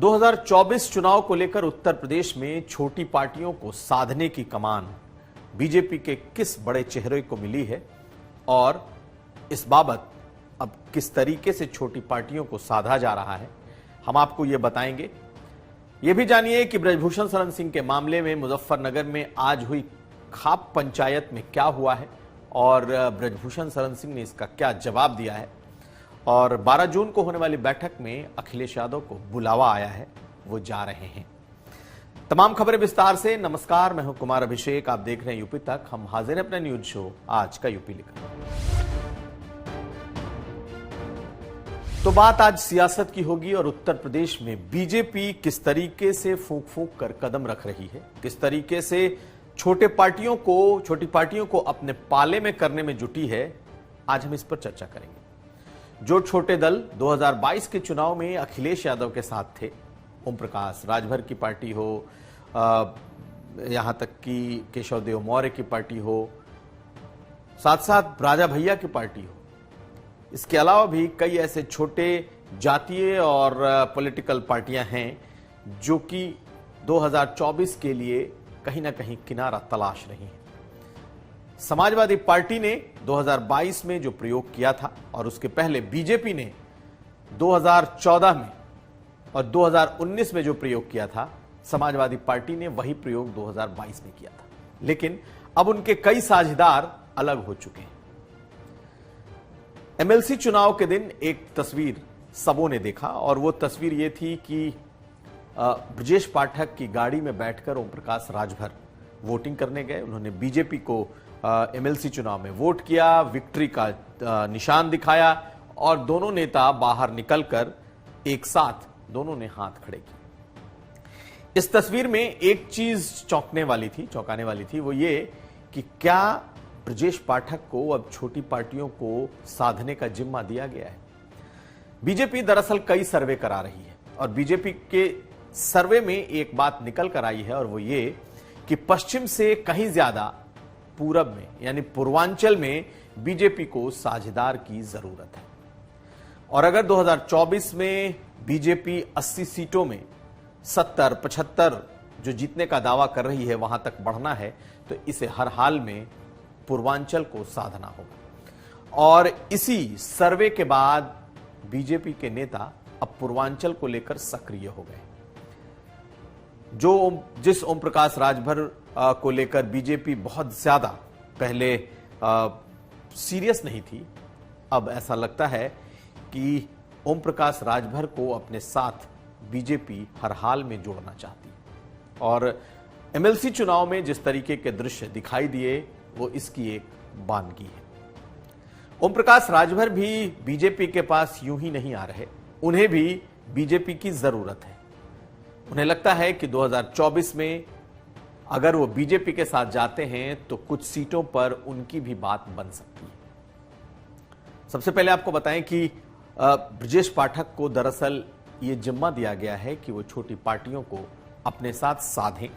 2024 चुनाव को लेकर उत्तर प्रदेश में छोटी पार्टियों को साधने की कमान बीजेपी के किस बड़े चेहरे को मिली है और इस बाबत अब किस तरीके से छोटी पार्टियों को साधा जा रहा है, हम आपको यह बताएंगे। यह भी जानिए कि ब्रजभूषण शरण सिंह के मामले में मुजफ्फरनगर में आज हुई खाप पंचायत में क्या हुआ है और ब्रजभूषण शरण सिंह ने इसका क्या जवाब दिया है, और 12 जून को होने वाली बैठक में अखिलेश यादव को बुलावा आया है, वो जा रहे हैं। तमाम खबरें विस्तार से। नमस्कार, मैं हूं कुमार अभिषेक, आप देख रहे हैं यूपी तक। हम हाजिर हैं अपने न्यूज शो आज का यूपी लेकर। तो बात आज सियासत की होगी और उत्तर प्रदेश में बीजेपी किस तरीके से फूंक फूंक कर कदम रख रही है, किस तरीके से छोटी पार्टियों को अपने पाले में करने में जुटी है, आज हम इस पर चर्चा करेंगे। जो छोटे दल 2022 के चुनाव में अखिलेश यादव के साथ थे, ओम प्रकाश राजभर की पार्टी हो, यहां तक कि केशव देव मौर्य की पार्टी हो, साथ साथ राजा भैया की पार्टी हो, इसके अलावा भी कई ऐसे छोटे जातीय और पॉलिटिकल पार्टियां हैं जो कि 2024 के लिए कहीं ना कहीं किनारा तलाश रही हैं। समाजवादी पार्टी ने 2022 में जो प्रयोग किया था और उसके पहले बीजेपी ने 2014 में और 2019 में जो प्रयोग किया था, समाजवादी पार्टी ने वही प्रयोग 2022 में किया था। लेकिन अब उनके कई साझेदार अलग हो चुके हैं। एमएलसी चुनाव के दिन एक तस्वीर सबों ने देखा और वो तस्वीर ये थी कि ब्रजेश पाठक की गाड़ी में बैठकर ओम प्रकाश राजभर वोटिंग करने गए। उन्होंने बीजेपी को एमएलसी चुनाव में वोट किया, विक्ट्री का निशान दिखाया और दोनों नेता बाहर निकलकर एक साथ दोनों ने हाथ खड़े किए। इस तस्वीर में एक चीज चौंकाने वाली थी, वो ये कि क्या ब्रजेश पाठक को अब छोटी पार्टियों को साधने का जिम्मा दिया गया है। बीजेपी दरअसल कई सर्वे करा रही है और बीजेपी के सर्वे में एक बात निकल कर आई है और वो ये कि पश्चिम से कहीं ज्यादा पूरब में यानी पूर्वांचल में बीजेपी को साझेदार की जरूरत है। और अगर 2024 में बीजेपी 80 सीटों में 70-75 जो जीतने का दावा कर रही है वहां तक बढ़ना है, तो इसे हर हाल में पूर्वांचल को साधना होगा। और इसी सर्वे के बाद बीजेपी के नेता अब पूर्वांचल को लेकर सक्रिय हो गए। जिस ओम प्रकाश राजभर को लेकर बीजेपी बहुत ज्यादा पहले सीरियस नहीं थी, अब ऐसा लगता है कि ओम प्रकाश राजभर को अपने साथ बीजेपी हर हाल में जोड़ना चाहती है। और एमएलसी चुनाव में जिस तरीके के दृश्य दिखाई दिए वो इसकी एक बानगी है। ओम प्रकाश राजभर भी बीजेपी के पास यूं ही नहीं आ रहे, उन्हें भी बीजेपी की जरूरत है। उन्हें लगता है कि 2024 में अगर वो बीजेपी के साथ जाते हैं तो कुछ सीटों पर उनकी भी बात बन सकती है। सबसे पहले आपको बताएं कि ब्रजेश पाठक को दरअसल ये जिम्मा दिया गया है कि वो छोटी पार्टियों को अपने साथ साधें,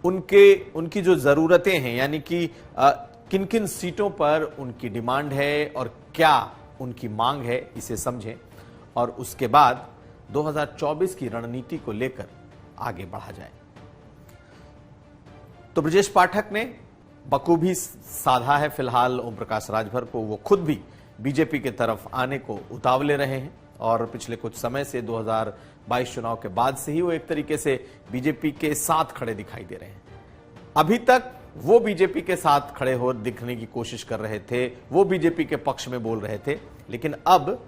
उनकी जो जरूरतें हैं यानी कि किन किन सीटों पर उनकी डिमांड है और क्या उनकी मांग है, इसे समझें और उसके बाद 2024 की रणनीति को लेकर आगे बढ़ा जाए। तो ब्रजेश पाठक ने बखूबी साधा है फिलहाल ओम प्रकाश राजभर को। वो खुद भी बीजेपी की तरफ आने को उतावले रहे हैं और पिछले कुछ समय से 2022 चुनाव के बाद से ही वो एक तरीके से बीजेपी के साथ खड़े दिखाई दे रहे हैं। अभी तक वो बीजेपी के साथ खड़े हो दिखने की कोशिश कर रहे थे, वो बीजेपी के पक्ष में बोल रहे थे, लेकिन अब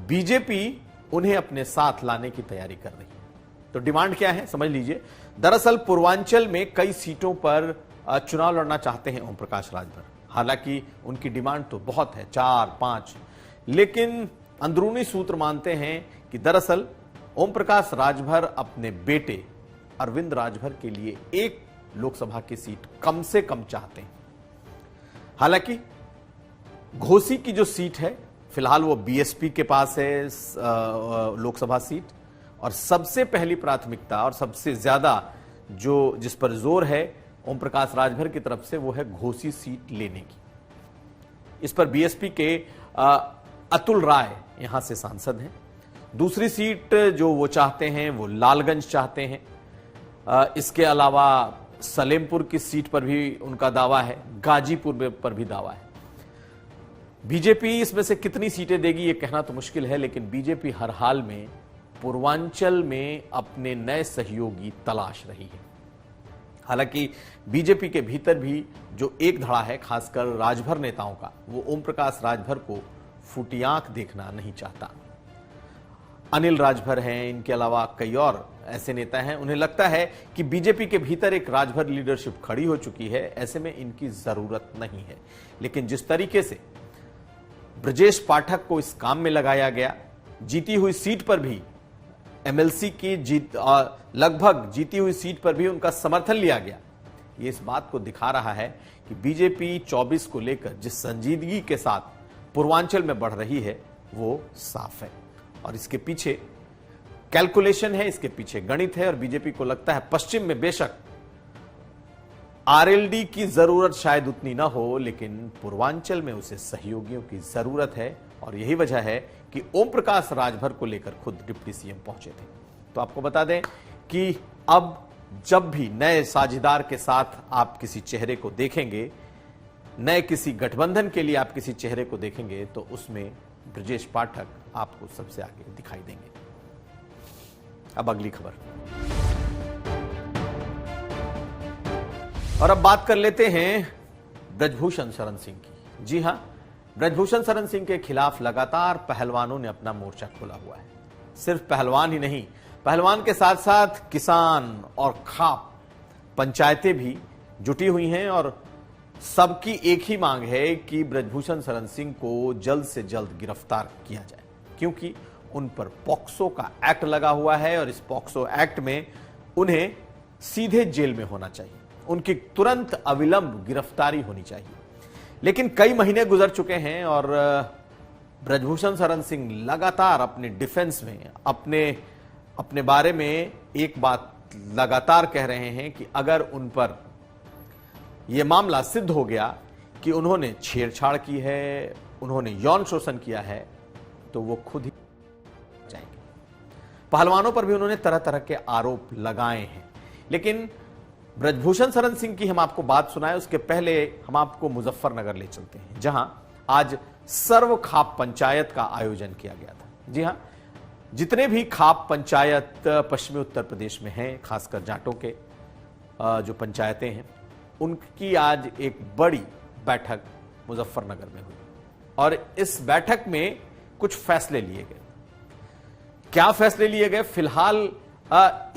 बीजेपी उन्हें अपने साथ लाने की तैयारी कर रही है। तो डिमांड क्या है समझ लीजिए। दरअसल पूर्वांचल में कई सीटों पर चुनाव लड़ना चाहते हैं ओम प्रकाश राजभर। हालांकि उनकी डिमांड तो बहुत है, 4-5, लेकिन अंदरूनी सूत्र मानते हैं कि दरअसल ओम प्रकाश राजभर अपने बेटे अरविंद राजभर के लिए एक लोकसभा की सीट कम से कम चाहते हैं। हालांकि घोसी की जो सीट है फिलहाल वो बीएसपी के पास है लोकसभा सीट, और सबसे पहली प्राथमिकता और सबसे ज्यादा जिस पर जोर है ओम प्रकाश राजभर की तरफ से वो है घोसी सीट लेने की। इस पर बीएसपी के अतुल राय यहां से सांसद हैं दूसरी सीट जो वो चाहते हैं वो लालगंज चाहते हैं। इसके अलावा सलेमपुर की सीट पर भी उनका दावा है, गाजीपुर पर भी दावा है। बीजेपी इसमें से कितनी सीटें देगी ये कहना तो मुश्किल है, लेकिन बीजेपी हर हाल में पूर्वांचल में अपने नए सहयोगी तलाश रही है। हालांकि बीजेपी के भीतर भी जो एक धड़ा है, खासकर राजभर नेताओं का, वो ओम प्रकाश राजभर को फूटी आंख देखना नहीं चाहता। अनिल राजभर हैं, इनके अलावा कई और ऐसे नेता हैं, उन्हें लगता है कि बीजेपी के भीतर एक राजभर लीडरशिप खड़ी हो चुकी है, ऐसे में इनकी जरूरत नहीं है। लेकिन जिस तरीके से ब्रजेश पाठक को इस काम में लगाया गया, जीती हुई सीट पर भी एमएलसी की जीत, लगभग जीती हुई सीट पर भी उनका समर्थन लिया गया, ये इस बात को दिखा रहा है कि बीजेपी 24 को लेकर जिस संजीदगी के साथ पूर्वांचल में बढ़ रही है वो साफ है। और इसके पीछे कैलकुलेशन है, इसके पीछे गणित है। और बीजेपी को लगता है पश्चिम में बेशक आरएलडी की जरूरत शायद उतनी ना हो, लेकिन पूर्वांचल में उसे सहयोगियों की जरूरत है। और यही वजह है कि ओम प्रकाश राजभर को लेकर खुद डिप्टी सीएम पहुंचे थे। तो आपको बता दें कि अब जब भी नए साझेदार के साथ आप किसी चेहरे को देखेंगे, नए किसी गठबंधन के लिए आप किसी चेहरे को देखेंगे, तो उसमें ब्रजेश पाठक आपको सबसे आगे दिखाई देंगे। अब अगली खबर, और अब बात कर लेते हैं ब्रजभूषण शरण सिंह की। जी हां, ब्रजभूषण शरण सिंह के खिलाफ लगातार पहलवानों ने अपना मोर्चा खोला हुआ है। सिर्फ पहलवान ही नहीं, पहलवान के साथ साथ किसान और खाप पंचायतें भी जुटी हुई हैं। और सबकी एक ही मांग है कि ब्रजभूषण शरण सिंह को जल्द से जल्द गिरफ्तार किया जाए, क्योंकि उन पर पॉक्सो का एक्ट लगा हुआ है और इस पॉक्सो एक्ट में उन्हें सीधे जेल में होना चाहिए, उनकी तुरंत अविलंब गिरफ्तारी होनी चाहिए। लेकिन कई महीने गुजर चुके हैं और ब्रजभूषण शरण सिंह लगातार अपने डिफेंस में, अपने बारे में एक बात लगातार कह रहे हैं कि अगर उन पर यह मामला सिद्ध हो गया कि उन्होंने छेड़छाड़ की है, उन्होंने यौन शोषण किया है, तो वो खुद ही जाएंगे। पहलवानों पर भी उन्होंने तरह तरह के आरोप लगाए हैं। लेकिन ब्रजभूषण शरण सिंह की हम आपको बात सुनाए उसके पहले हम आपको मुजफ्फरनगर ले चलते हैं, जहां आज सर्व खाप पंचायत का आयोजन किया गया था। जी हां, जितने भी खाप पंचायत पश्चिमी उत्तर प्रदेश में हैं, खासकर जाटों के जो पंचायतें हैं, उनकी आज एक बड़ी बैठक मुजफ्फरनगर में हुई और इस बैठक में कुछ फैसले लिए गए। क्या फैसले लिए गए, फिलहाल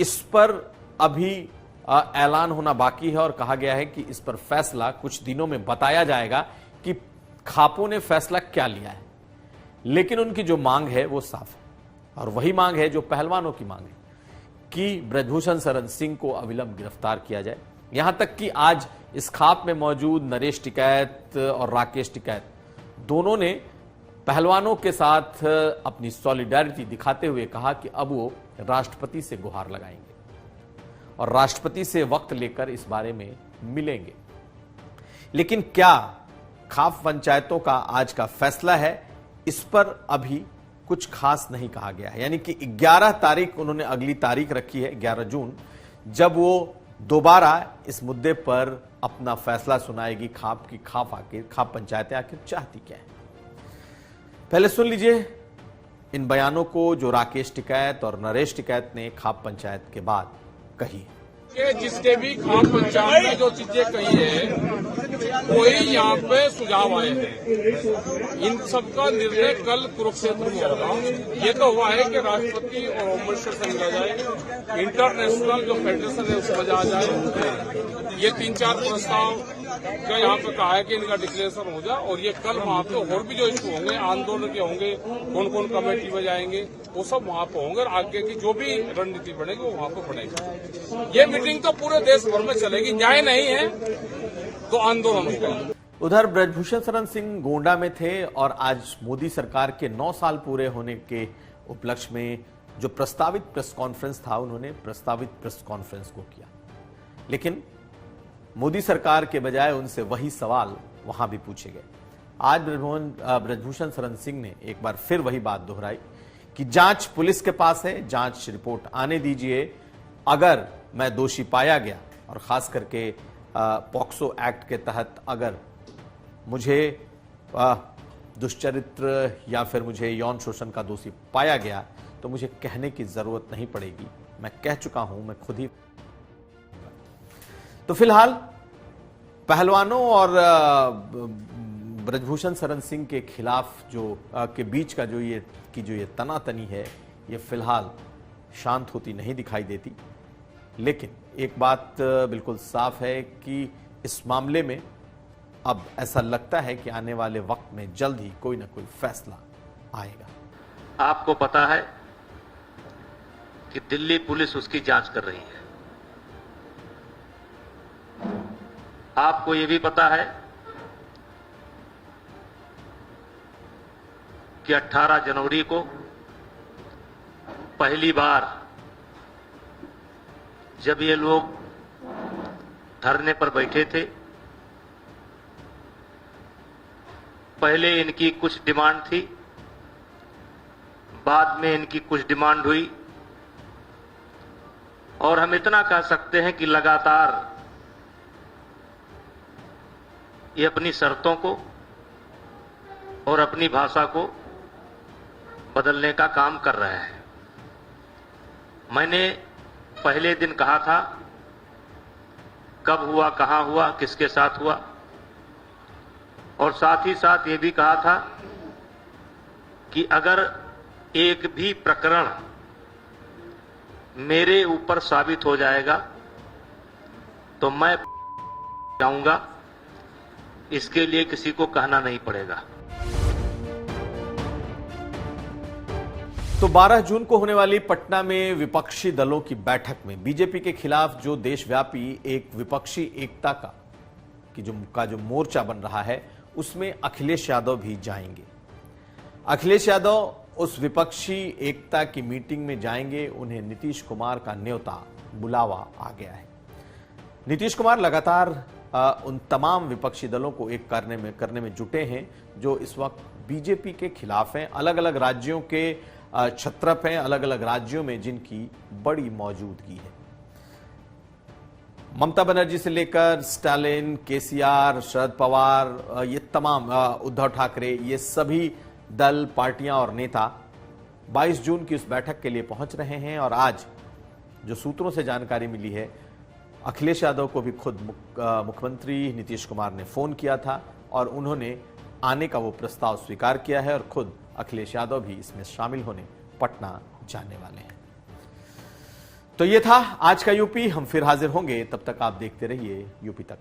इस पर अभी ऐलान होना बाकी है और कहा गया है कि इस पर फैसला कुछ दिनों में बताया जाएगा कि खापों ने फैसला क्या लिया है। लेकिन उनकी जो मांग है वो साफ है और वही मांग है जो पहलवानों की मांग है कि ब्रजभूषण शरण सिंह को अविलंब गिरफ्तार किया जाए। यहां तक कि आज इस खाप में मौजूद नरेश टिकैत और राकेश टिकैत दोनों ने पहलवानों के साथ अपनी सॉलिडारिटी दिखाते हुए कहा कि अब वो राष्ट्रपति से गुहार लगाएंगे और राष्ट्रपति से वक्त लेकर इस बारे में मिलेंगे। लेकिन क्या खाप पंचायतों का आज का फैसला है, इस पर अभी कुछ खास नहीं कहा गया है। यानी कि 11 तारीख उन्होंने अगली तारीख रखी है, 11 जून, जब वो दोबारा इस मुद्दे पर अपना फैसला सुनाएगी। खाप पंचायतें आखिर चाहती क्या है, पहले सुन लीजिए इन बयानों को जो राकेश टिकैत और नरेश टिकैत ने खाप पंचायत के बाद कही कि जिसके भी खाप पंचायत में जो चीजें कही है वही यहाँ पे सुझाव आए हैं। इन सबका निर्णय कल कुरुक्षेत्र में होगा। ये तो हुआ है कि राष्ट्रपति और होम मिनिस्टर से मिला जाए, इंटरनेशनल जो फेडरेशन है उसमें जा जाए। ये 3-4 प्रस्ताव का यहाँ पे कहा है कि इनका डिक्लेरेशन हो जाए और ये कल वहाँ पे और भी जो इशू होंगे, आंदोलन के होंगे, कौन कौन कमेटी में जाएंगे, वो सब वहाँ पे होंगे और आगे की जो भी रणनीति बनेगी वो वहाँ पे बनेगी। ये मीटिंग तो पूरे देश भर में चलेगी। न्याय नहीं है तो आंदोलन होगा। उधर ब्रजभूषण शरण सिंह गोंडा में थे और आज मोदी सरकार के 9 साल पूरे होने के उपलक्ष्य में जो प्रस्तावित प्रेस कॉन्फ्रेंस था, उन्होंने प्रस्तावित प्रेस कॉन्फ्रेंस को किया। लेकिन मोदी सरकार के बजाय उनसे वही सवाल वहां भी पूछे गए। आज ब्रजभूषण शरण सिंह ने एक बार फिर वही बात दोहराई कि जांच पुलिस के पास है, जांच रिपोर्ट आने दीजिए। अगर मैं दोषी पाया गया और खास करके पॉक्सो एक्ट के तहत अगर मुझे दुष्चरित्र या फिर मुझे यौन शोषण का दोषी पाया गया तो मुझे कहने की जरूरत नहीं पड़ेगी, मैं कह चुका हूं, मैं खुद ही। तो फिलहाल पहलवानों और ब्रजभूषण शरण सिंह के खिलाफ जो के बीच का जो ये तनातनी है, ये फिलहाल शांत होती नहीं दिखाई देती। लेकिन एक बात बिल्कुल साफ है कि इस मामले में अब ऐसा लगता है कि आने वाले वक्त में जल्द ही कोई ना कोई फैसला आएगा। आपको पता है कि दिल्ली पुलिस उसकी जांच कर रही है। आपको यह भी पता है कि 18 जनवरी को पहली बार जब ये लोग धरने पर बैठे थे, पहले इनकी कुछ डिमांड थी, बाद में इनकी कुछ डिमांड हुई, और हम इतना कह सकते हैं कि लगातार ये अपनी शर्तों को और अपनी भाषा को बदलने का काम कर रहे हैं। मैंने पहले दिन कहा था, कब हुआ, कहां हुआ, किसके साथ हुआ, और साथ ही साथ ये भी कहा था कि अगर एक भी प्रकरण मेरे ऊपर साबित हो जाएगा तो मैं जाऊंगा, इसके लिए किसी को कहना नहीं पड़ेगा। तो 12 जून को होने वाली पटना में विपक्षी दलों की बैठक में बीजेपी के खिलाफ जो देशव्यापी एक विपक्षी एकता का जो मोर्चा बन रहा है, उसमें अखिलेश यादव भी जाएंगे। अखिलेश यादव उस विपक्षी एकता की मीटिंग में जाएंगे। उन्हें नीतीश कुमार का न्योता, बुलावा आ गया है। नीतीश कुमार लगातार उन तमाम विपक्षी दलों को एक करने में जुटे हैं जो इस वक्त बीजेपी के खिलाफ हैं। अलग अलग राज्यों के छत्रप हैं, अलग अलग राज्यों में जिनकी बड़ी मौजूदगी है। ममता बनर्जी से लेकर स्टालिन, केसीआर, शरद पवार, ये तमाम, उद्धव ठाकरे, ये सभी दल, पार्टियां और नेता 22 जून की उस बैठक के लिए पहुंच रहे हैं। और आज जो सूत्रों से जानकारी मिली है, अखिलेश यादव को भी खुद मुख्यमंत्री नीतीश कुमार ने फोन किया था और उन्होंने आने का वो प्रस्ताव स्वीकार किया है और खुद अखिलेश यादव भी इसमें शामिल होने पटना जाने वाले हैं। तो ये था आज का यूपी। हम फिर हाजिर होंगे, तब तक आप देखते रहिए यूपी तक।